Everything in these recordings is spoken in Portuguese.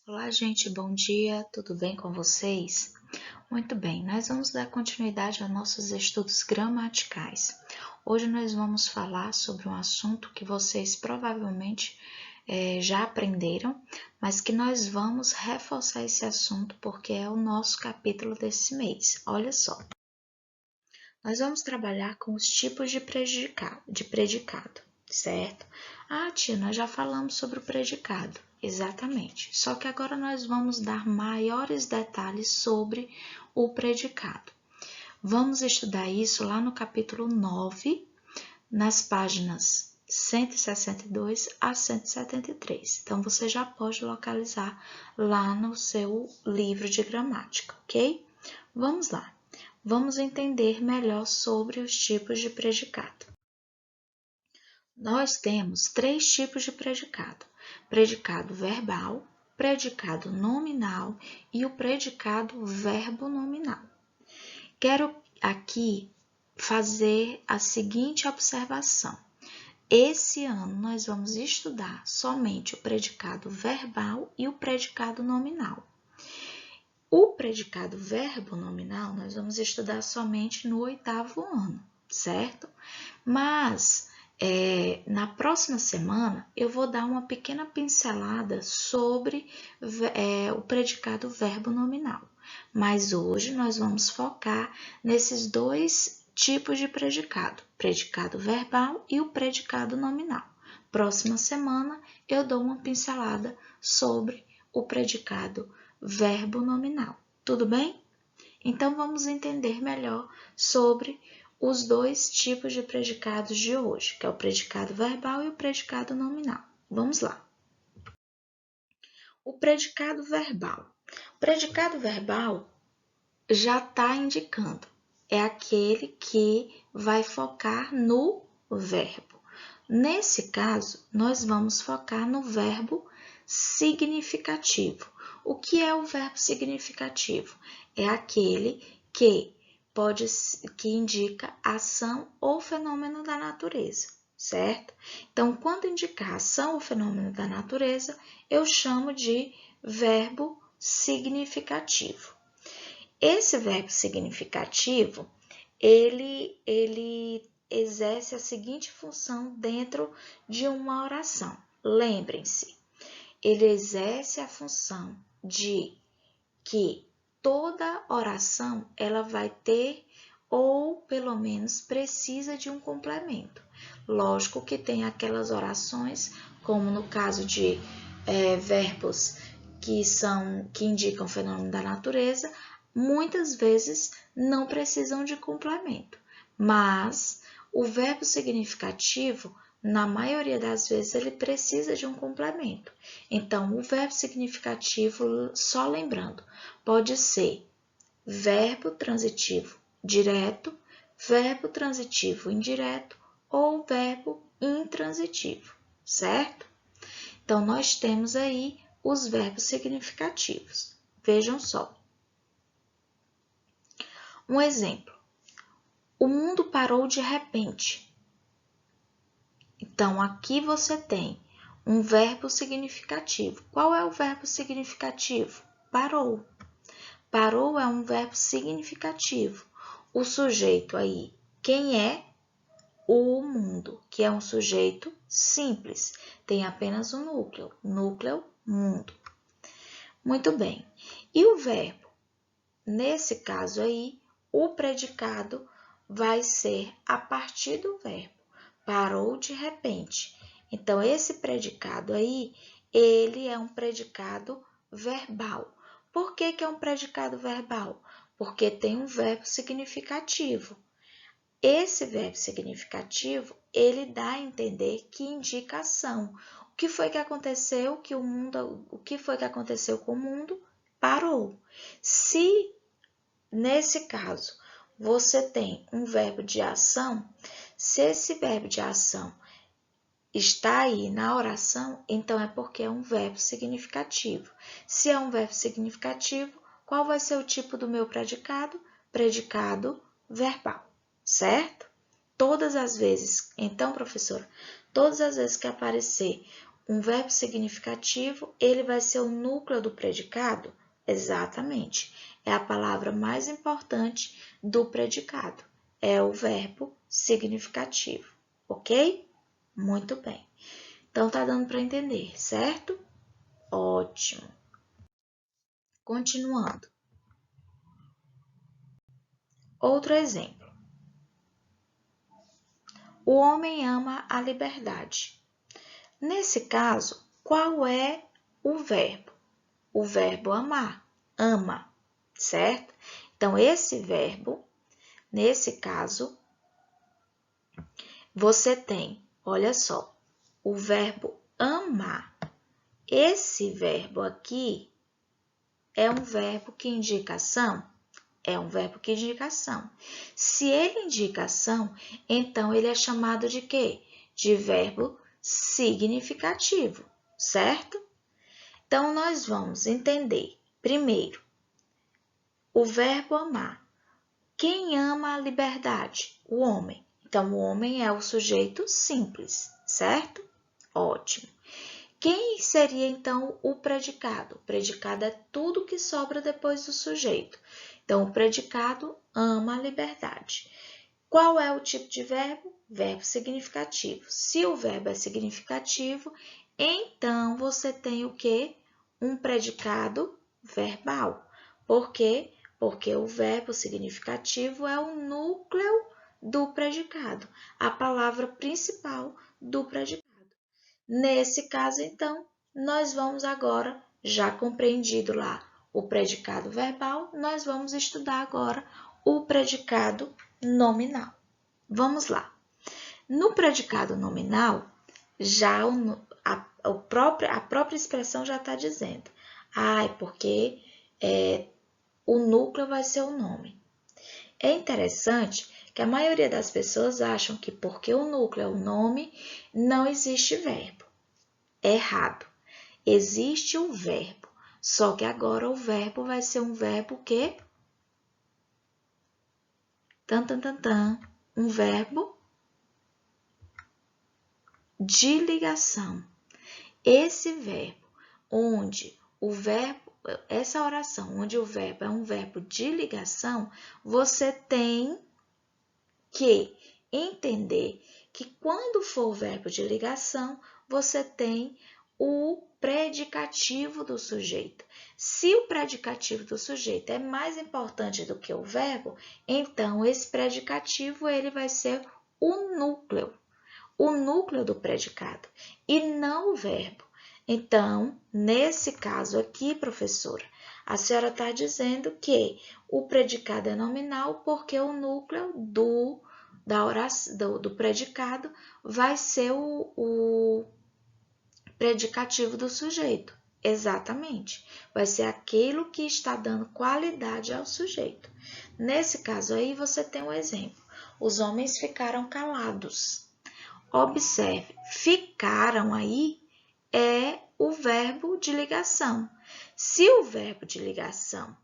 Olá, gente, bom dia, tudo bem com vocês? Muito bem, nós vamos dar continuidade aos nossos estudos gramaticais. Hoje nós vamos falar sobre um assunto que vocês provavelmente já aprenderam, mas que nós vamos reforçar esse assunto porque é o nosso capítulo desse mês. Olha só, nós vamos trabalhar com os tipos de predicado, certo? Ah, tia, nós já falamos sobre o predicado. Exatamente. Só que agora nós vamos dar maiores detalhes sobre o predicado. Vamos estudar isso lá no capítulo 9, nas páginas 162 a 173. Então, você já pode localizar lá no seu livro de gramática, ok? Vamos lá. Vamos entender melhor sobre os tipos de predicado. Nós temos três tipos de predicado: predicado verbal, predicado nominal e o predicado verbo nominal. Quero aqui fazer a seguinte observação. Esse ano nós vamos estudar somente o predicado verbal e o predicado nominal. O predicado verbo nominal nós vamos estudar somente no 8º ano, certo? Mas na próxima semana eu vou dar uma pequena pincelada sobre o predicado verbo nominal. Mas hoje nós vamos focar nesses dois tipos de predicado, predicado verbal e o predicado nominal. Próxima semana eu dou uma pincelada sobre o predicado verbo nominal. Tudo bem? Então, vamos entender melhor sobre os dois tipos de predicados de hoje, que é o predicado verbal e o predicado nominal. Vamos lá. O predicado verbal. O predicado verbal já está indicando, é aquele que vai focar no verbo. Nesse caso, nós vamos focar no verbo significativo. O que é o verbo significativo? É aquele que indica ação ou fenômeno da natureza, certo? Então, quando indicar ação ou fenômeno da natureza, eu chamo de verbo significativo. Esse verbo significativo, ele exerce a seguinte função dentro de uma oração. Lembrem-se, ele exerce a função de que toda oração ela vai ter ou pelo menos precisa de um complemento. Lógico que tem aquelas orações, como no caso de verbos que indicam fenômeno da natureza, muitas vezes não precisam de complemento, mas o verbo significativo, na maioria das vezes, ele precisa de um complemento. Então, o verbo significativo, só lembrando, pode ser verbo transitivo direto, verbo transitivo indireto ou verbo intransitivo, certo? Então, nós temos aí os verbos significativos. Vejam só. Um exemplo. O mundo parou de repente. Então, aqui você tem um verbo significativo. Qual é o verbo significativo? Parou. Parou é um verbo significativo. O sujeito aí, quem é? O mundo, que é um sujeito simples. Tem apenas um núcleo. Núcleo, mundo. Muito bem. E o verbo? Nesse caso aí, o predicado vai ser a partir do verbo. Parou de repente. Então, esse predicado aí, ele é um predicado verbal. Por que que é um predicado verbal? Porque tem um verbo significativo. Esse verbo significativo, ele dá a entender que indica ação. O que foi que aconteceu? O que foi que aconteceu com o mundo? Parou. Se, nesse caso, você tem um verbo de ação, se esse verbo de ação está aí na oração, então é porque é um verbo significativo. Se é um verbo significativo, qual vai ser o tipo do meu predicado? Predicado verbal, certo? Todas as vezes, então, professora, todas as vezes que aparecer Um verbo significativo, ele vai ser o núcleo do predicado? Exatamente. É a palavra mais importante do predicado. É o verbo significativo, ok? Muito bem. Então, tá dando para entender, certo? Ótimo. Continuando. Outro exemplo. O homem ama a liberdade. Nesse caso, qual é o verbo? O verbo amar, ama, certo? Então, esse verbo, nesse caso, você tem, olha só, o verbo amar. Esse verbo aqui é um verbo que indica ação? É um verbo que indica ação. Se ele indica ação, então ele é chamado de quê? De verbo significativo, certo? Então, nós vamos entender, primeiro, o verbo amar. Quem ama a liberdade? O homem. Então, o homem é o sujeito simples, certo? Ótimo. Quem seria, então, o predicado? O predicado é tudo que sobra depois do sujeito. Então, o predicado ama a liberdade. Qual é o tipo de verbo? Verbo significativo. Se o verbo é significativo, então você tem o quê? Um predicado verbal. Por quê? Porque o verbo significativo é o núcleo do predicado, a palavra principal do predicado. Nesse caso, então, nós vamos agora, já compreendido lá o predicado verbal, nós vamos estudar agora o predicado nominal. Vamos lá. No predicado nominal, já a própria expressão já está dizendo. Porque o núcleo vai ser o nome. É interessante que a maioria das pessoas acham que porque o núcleo é o nome, não existe verbo. Errado. Existe o verbo, só que agora o verbo vai ser um verbo que? Um verbo de ligação. Esse verbo, essa oração, onde o verbo é um verbo de ligação, você tem que entender que quando for verbo de ligação, você tem o predicativo do sujeito. Se o predicativo do sujeito é mais importante do que o verbo, então esse predicativo ele vai ser o núcleo do predicado, e não o verbo. Então, nesse caso aqui, professora, a senhora está dizendo que o predicado é nominal porque o núcleo do predicado vai ser o predicativo do sujeito. Exatamente. Vai ser aquilo que está dando qualidade ao sujeito. Nesse caso aí, você tem um exemplo. Os homens ficaram calados. Observe, ficaram aí é o verbo de ligação. Se o verbo de ligação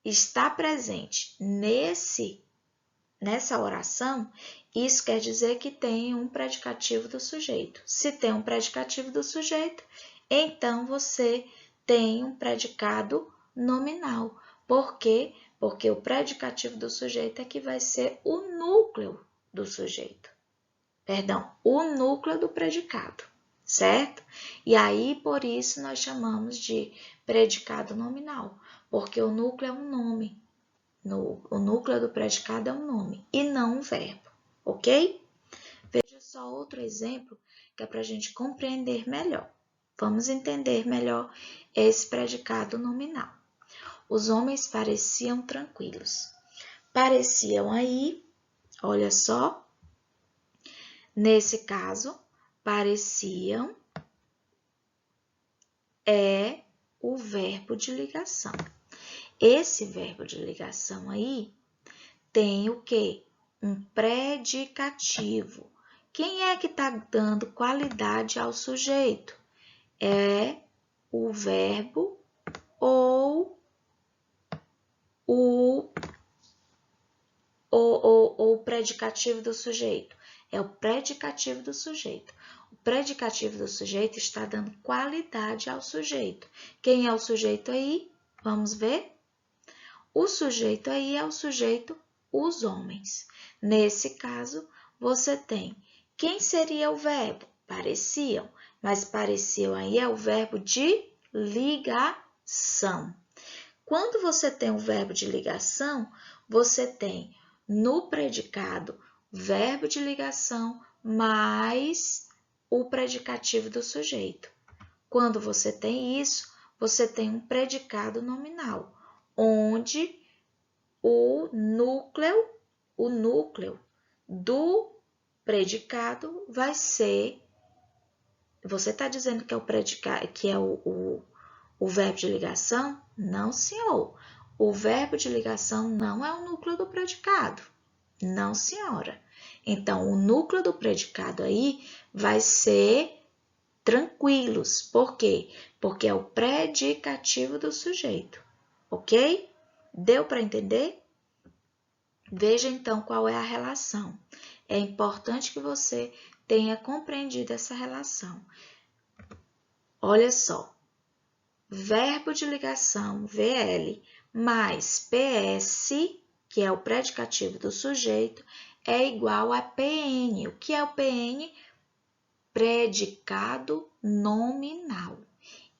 está presente nessa oração, isso quer dizer que tem um predicativo do sujeito. Se tem um predicativo do sujeito, então você tem um predicado nominal. Por quê? Porque o predicativo do sujeito é que vai ser o núcleo do sujeito. Perdão, o núcleo do predicado, certo? E aí, por isso, nós chamamos de predicado nominal, porque o núcleo é um nome. O núcleo do predicado é um nome e não um verbo, ok? Veja só outro exemplo que é para a gente compreender melhor. Vamos entender melhor esse predicado nominal. Os homens pareciam tranquilos. Pareciam aí, olha só, nesse caso, pareciam é o verbo de ligação. Esse verbo de ligação aí tem o quê? Um predicativo. Quem é que está dando qualidade ao sujeito? É o verbo ou o predicativo do sujeito. É o predicativo do sujeito. O predicativo do sujeito está dando qualidade ao sujeito. Quem é o sujeito aí? Vamos ver? O sujeito aí é o sujeito os homens. Nesse caso, você tem quem seria o verbo? Pareciam, mas pareciam aí é o verbo de ligação. Quando você tem o verbo de ligação, você tem no predicado verbo de ligação mais o predicativo do sujeito. Quando você tem isso, você tem um predicado nominal, onde o núcleo do predicado vai ser. Você está dizendo que é o predicado, que é o verbo de ligação? Não, senhor. O verbo de ligação não é o núcleo do predicado. Não, senhora. Então, o núcleo do predicado aí vai ser tranquilos. Por quê? Porque é o predicativo do sujeito. Ok? Deu para entender? Veja então qual é a relação. É importante que você tenha compreendido essa relação. Olha só. Verbo de ligação, VL, mais PS, que é o predicativo do sujeito, é igual a PN. O que é o PN? Predicado nominal.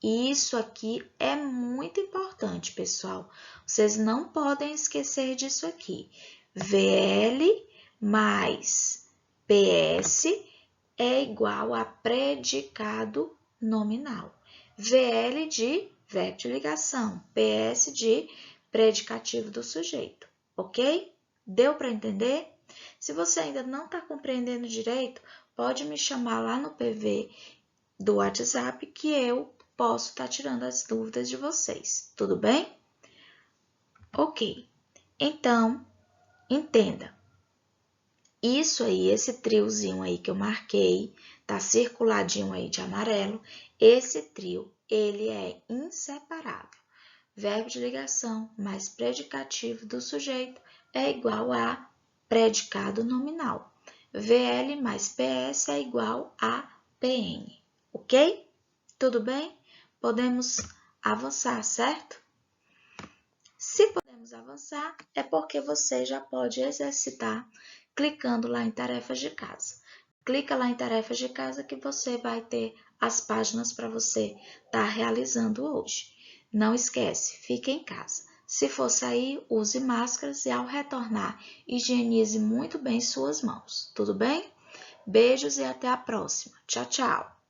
E isso aqui é muito importante, pessoal. Vocês não podem esquecer disso aqui. VL mais PS é igual a predicado nominal. VL de verbo de ligação, PS de predicativo do sujeito, ok? Deu para entender? Se você ainda não está compreendendo direito, pode me chamar lá no PV do WhatsApp que eu posso estar tirando as dúvidas de vocês, tudo bem? Ok, então, entenda. Isso aí, esse triozinho aí que eu marquei, tá circuladinho aí de amarelo, esse trio, ele é inseparável. Verbo de ligação mais predicativo do sujeito é igual a predicado nominal. VL mais PS é igual a PN, ok? Tudo bem? Podemos avançar, certo? Se podemos avançar, é porque você já pode exercitar clicando lá em tarefas de casa. Clica lá em tarefas de casa que você vai ter as páginas para você estar realizando hoje. Não esquece, fique em casa. Se for sair, use máscaras e ao retornar, higienize muito bem suas mãos. Tudo bem? Beijos e até a próxima. Tchau, tchau!